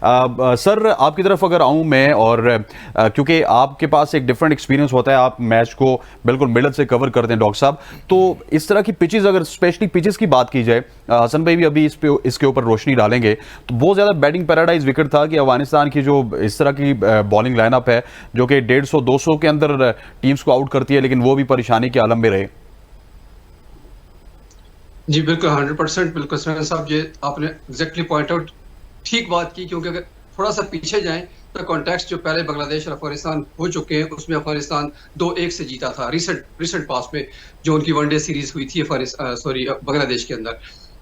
Sir आपकी तरफ अगर आऊं मैं, और क्योंकि आपके पास एक डिफरेंट एक्सपीरियंस होता है, आप मैच को बिल्कुल मिडल से कवर करते हैं डॉक्टर साहब, तो इस तरह की पिचेस, अगर स्पेशली पिचेस की बात की जाए, हसन भाई भी अभी इसके ऊपर रोशनी डालेंगे, तो बहुत ज़्यादा बैटिंग पैराडाइज विकेट था कि अफगानिस्तान की जो इस तरह की बॉलिंग लाइनअप है जो कि 150-200 के अंदर टीम्स को आउट करती है, लेकिन वो भी परेशानी के आलम में रहे। जी बिल्कुल 100% बिल्कुल सर साहब, ये आपने एग्जैक्टली पॉइंट आउट ठीक बात की, क्योंकि अगर थोड़ा सा पीछे जाएं तो कॉन्टेक्स्ट जो पहले बांग्लादेश और अफगानिस्तान हो चुके हैं उसमें अफगानिस्तान 2-1 से जीता था रिसेंट पास में, जो उनकी वनडे सीरीज हुई थी बांग्लादेश के अंदर।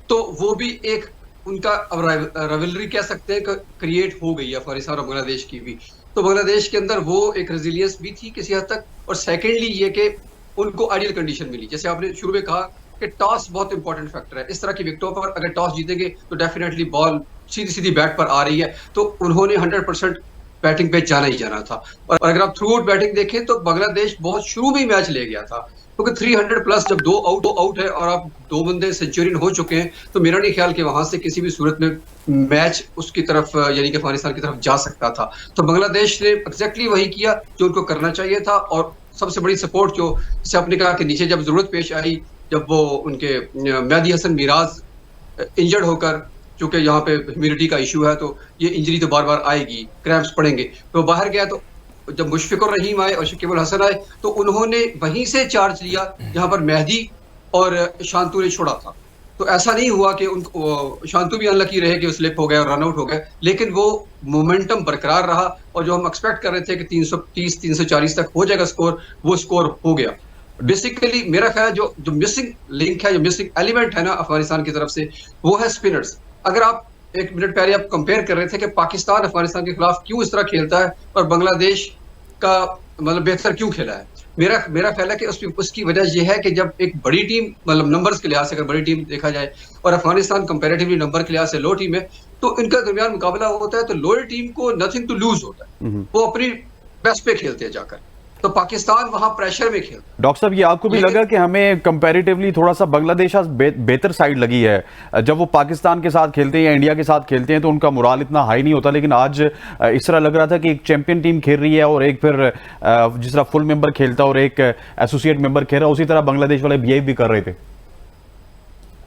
तो वो भी एक उनका राइवलरी कह सकते हैं क्रिएट हो गई है अफगानिस्तान और बांग्लादेश की भी। तो बांग्लादेश के अंदर वो एक रेजिलियंस भी थी किसी हद तक, और सेकेंडली ये कि उनको आइडियल कंडीशन मिली। जैसे आपने शुरू में कहा कि टॉस बहुत इंपॉर्टेंट फैक्टर है, इस तरह की विकेटों पर अगर टॉस जीतेंगे तो डेफिनेटली बॉल सीधी सीधी बैट पर आ रही है, तो उन्होंने 100% बैटिंग पे जाना ही जाना था। और अगर आप थ्रू आउट बैटिंग देखें तो बांग्लादेश बहुत शुरू में ही मैच ले गया था, क्योंकि 300 प्लस जब दो आउट है और आप 2 बंदे सेंचुरियन हो चुके हैं, तो मेरा नहीं ख्याल कि वहां से किसी भी सूरत में मैच उसकी तरफ यानी कि अफगानिस्तान की तरफ जा सकता था। तो बांग्लादेश ने एग्जैक्टली वही किया जो उनको करना चाहिए था। और सबसे बड़ी सपोर्ट जो, जैसे आपने कहा कि नीचे जब जरूरत पेश आई, जब वो उनके मेहदी हसन मिराज इंजर्ड होकर, चूंकि यहाँ पे ह्यूमिडिटी का इशू है तो ये इंजरी तो बार बार आएगी, क्रैम्प्स पड़ेंगे, तो बाहर गया, तो जब मुशफिकुर रहीम आए और शकीब अल हसन आए तो उन्होंने वहीं से चार्ज लिया जहां पर मेहदी और शांतु ने छोड़ा था। तो ऐसा नहीं हुआ कि शांतु भी अनलकी रहे कि स्लिप हो गए और रन आउट हो गए, लेकिन वो मोमेंटम बरकरार रहा, और जो हम एक्सपेक्ट कर रहे थे कि 330 340 तक हो जाएगा स्कोर, वो स्कोर हो गया। बेसिकली मेरा ख्याल जो जो मिसिंग लिंक है, जो मिसिंग एलिमेंट है ना अफगानिस्तान की तरफ से, वो है स्पिनर्स। अगर आप एक मिनट पहले आप कंपेयर कर रहे थे कि पाकिस्तान अफगानिस्तान के खिलाफ क्यों इस तरह खेलता है और बांग्लादेश का मतलब बेहतर क्यों खेला है, मेरा ख्याल है कि उसकी वजह यह है कि जब एक बड़ी टीम, मतलब नंबर्स के लिहाज से अगर बड़ी टीम देखा जाए और अफगानिस्तान कंपैरेटिवली नंबर के लिहाज से लो टीम है, तो इनका दरमियान मुकाबला होता है तो लोअर टीम को नथिंग टू लूज होता है, वो अपनी बेस्ट पे खेलते हैं जाकर, तो पाकिस्तान वहां प्रेशर में खेलता है। डॉक्टर साहब, ये आपको भी लगा कि हमें कंपैरेटिवली थोड़ा सा बांग्लादेश बेहतर साइड लगी है? जब वो पाकिस्तान के साथ खेलते हैं या इंडिया के साथ खेलते हैं तो उनका मोराल इतना हाई नहीं होता, लेकिन आज इस तरह लग रहा था कि एक चैंपियन टीम खेल रही है और एक फिर जिस तरह फुल मेंबर खेलता और एक एसोसिएट मेंबर खेल रहा है, उसी तरह बांग्लादेश वाले बिहेव भी कर रहे थे।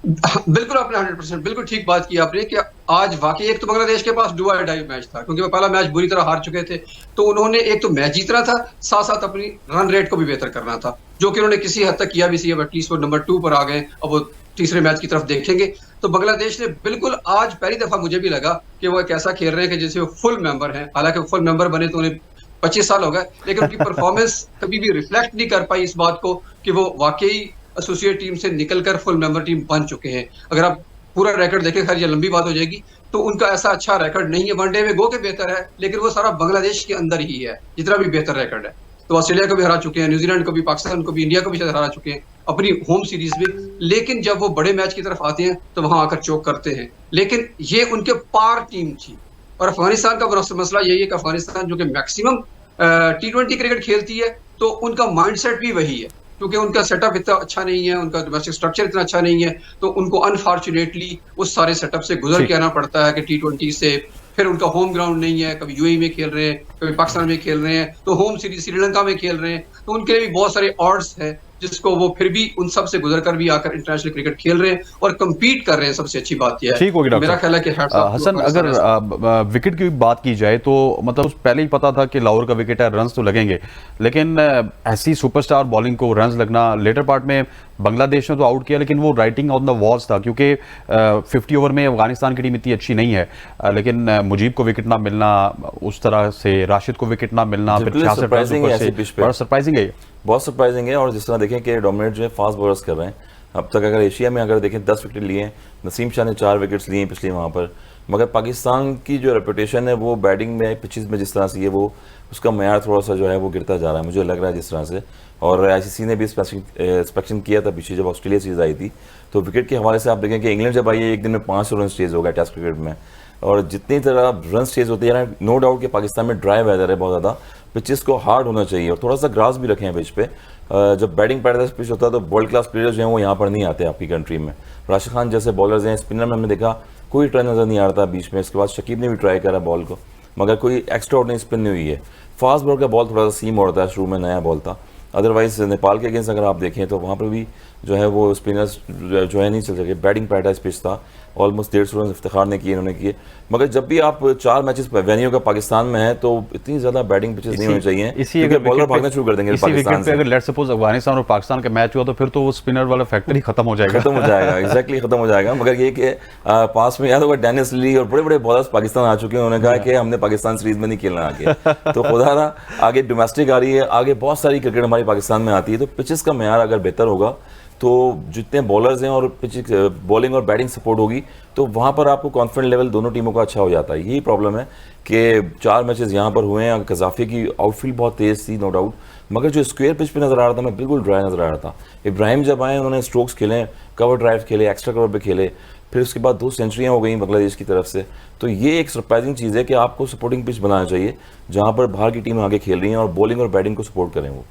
बिल्कुल आपने 100% बिल्कुल ठीक बात की आपने कि आज वाकई एक तो बांग्लादेश के पास डू और डाई मैच था, क्योंकि वो पहला मैच बुरी तरह हार चुके थे, तो उन्होंने एक तो मैच जीतना था, साथ साथ अपनी रन रेट को भी बेहतर करना था, जो कि उन्होंने किसी हद तक किया भी सी। अब एटलीस्ट वो नंबर 2 पर आ गए, अब वो तीसरे मैच की तरफ देखेंगे। तो बांग्लादेश ने बिल्कुल आज पहली दफा मुझे भी लगा कि वो एक ऐसा खेल रहे हैं कि जैसे वो फुल मेंबर हैं, हालांकि फुल मेंबर बने तो उन्हें 25 साल हो गए, लेकिन उनकी परफॉर्मेंस कभी भी रिफ्लेक्ट नहीं कर पाई इस बात को कि वो वाकई एसोसिएट टीम से निकलकर फुल मेंबर टीम बन चुके हैं। अगर आप पूरा रिकॉर्ड देखें, खैर ये लंबी बात हो जाएगी, तो उनका ऐसा अच्छा रिकॉर्ड नहीं है, वनडे में गो के बेहतर है, लेकिन वो सारा बांग्लादेश के अंदर ही है जितना भी बेहतर रिकॉर्ड है। तो ऑस्ट्रेलिया को भी हरा चुके हैं, न्यूजीलैंड को भी, पाकिस्तान को भी, इंडिया को भी शायद हरा चुके हैं अपनी होम सीरीज में, लेकिन जब वो बड़े मैच की तरफ आते हैं तो वहां आकर चोक करते हैं। लेकिन ये उनके पार टीम थी। और अफगानिस्तान का मसला यही है कि अफगानिस्तान जो कि मैक्सिमम T20 क्रिकेट खेलती है, तो उनका माइंडसेट भी वही है, क्योंकि उनका सेटअप इतना अच्छा नहीं है, उनका डोमेस्टिक स्ट्रक्चर इतना अच्छा नहीं है, तो उनको अनफॉर्चुनेटली उस सारे सेटअप से गुजर के आना पड़ता है कि T20 से फिर उनका होम ग्राउंड नहीं है, कभी यूएई में खेल रहे हैं, कभी पाकिस्तान में खेल रहे हैं, तो होम सीरीज श्रीलंका में खेल रहे हैं, तो उनके लिए भी बहुत सारे ऑड्स हैं जिसको वो फिर भी उन सब से गुजर कर भी आकर इंटरनेशनल क्रिकेट खेल रहे हैं और कम्पीट कर रहे हैं। सबसे अच्छी बात यह है। ठीक होगी मेरा ख्याल है कि हसन, अगर विकेट की बात की जाए तो मतलब पहले ही पता था कि लाहौर का विकेट है, रन्स तो लगेंगे, लेकिन ऐसी सुपरस्टार बॉलिंग को रन्स लगना, लेटर पार्ट में बांग्लादेश ने तो आउट किया, लेकिन वो राइटिंग ऑन द वॉल्स था, क्योंकि 50 ओवर में अफगानिस्तान की टीम इतनी अच्छी नहीं है, लेकिन मुजीब को विकेट ना मिलना, उस तरह से राशिद को विकेट ना मिलना, फिर 66 बड़ा सरप्राइजिंग है, बहुत सरप्राइजिंग है। और जिस तरह देखें कि डोमिनेट जो है फास्ट बॉलर्स कर रहे हैं अब तक, अगर एशिया में अगर देखें 10 विकेट लिए हैं, नसीम शाह ने 4 विकेट्स लिए हैं पिछले वहाँ पर, मगर पाकिस्तान की जो रेपुटेशन है वो बैटिंग में पिचेस में जिस तरह से ये वो उसका मैार थोड़ा सा जो है वो गिरता जा रहा है, मुझे लग रहा है जिस तरह से। और आईसीसी ने भी इंस्पेक्शन किया था पीछे जब ऑस्ट्रेलिया सीरीज आई थी, तो विकेट के हवाले से आप देखें कि इंग्लैंड जब आई है 1 दिन में 500 रन चेज हो गया टेस्ट क्रिकेट में, और जितनी तरह रन चेज होते हैं ना, नो डाउट कि पाकिस्तान में ड्राई वेदर है बहुत ज़्यादा, पिचेस को हार्ड होना चाहिए और थोड़ा सा ग्रास भी रखें पिच पे। जब बैटिंग पैराडाइज पिच होता है तो वर्ल्ड क्लास प्लेयर्स जो हैं वो यहाँ पर नहीं आते आपकी कंट्री में। राशिद खान जैसे बॉलर्स हैं, स्पिनर में हमने देखा कोई ट्राई नज़र नहीं आ रहा था बीच में। इसके बाद शकीब ने भी ट्राई करा बॉल को, मगर कोई एक्स्ट्रा ऑर्डिनरी स्पिन नहीं हुई है। फास्ट बॉल का बॉल थोड़ा सा सीम होता है, शुरू में नया बॉल था। अदरवाइज नेपाल के अगेंस्ट अगर आप देखें तो वहाँ पर भी जो है वो स्पिनर्स जो है नहीं चल सके। बैटिंग पैराडाइज पिच था, ऑलमोस्ट 150 रन इफ्तिखार ने किए, इन्होंने किए। मगर जब भी आप 4 मैचेस वेन्यू का पाकिस्तान में है तो इतनी ज़्यादा बैटिंग पिचेस नहीं होनी चाहिए, क्योंकि बॉलर भागना शुरू कर देंगे पाकिस्तान से। अगर लेट्स सपोज अफगानिस्तान और पाकिस्तान का मैच हुआ तो फिर तो वो स्पिनर वाला फैक्टर ही खत्म हो जाएगा। खत्म हो जाएगा, एग्जैक्टली खत्म हो जाएगा। मगर ये कि पास में याद होगा डेनिस ली और बड़े बड़े बॉलर्स पाकिस्तान आ चुके हैं, उन्होंने कहा कि हमने पाकिस्तान सीरीज में नहीं खेलना आगे। तो खुदा ना आगे डोमेस्टिक आ रही है, आगे बहुत सारी क्रिकेट हमारी पाकिस्तान में आती है। तो पिचेस का मेयार अगर बेहतर होगा तो जितने बॉलर्स हैं और पिच बॉलिंग और बैटिंग सपोर्ट होगी तो वहाँ पर आपको कॉन्फिडेंस लेवल दोनों टीमों का अच्छा हो जाता है। यही प्रॉब्लम है कि 4 मैचेस यहाँ पर हुए हैं। कज़ाफ़ी की आउटफील्ड बहुत तेज़ थी, नो डाउट, मगर जो स्क्वायर पिच पे नज़र आ रहा था मैं बिल्कुल ड्राई नज़र आ रहा था। इब्राहिम जब आए उन्होंने स्ट्रोक्स खेले, कवर ड्राइव खेले, एक्स्ट्रा कवर पे खेले, फिर उसके बाद 2 सेंचुरियाँ हो गई बांग्लादेश की तरफ से। तो ये एक सरप्राइजिंग चीज़ है कि आपको सपोर्टिंग पिच बनाना चाहिए जहाँ पर बाहर की टीम आगे खेल रही हैं और बॉलिंग और बैटिंग को सपोर्ट करें वो।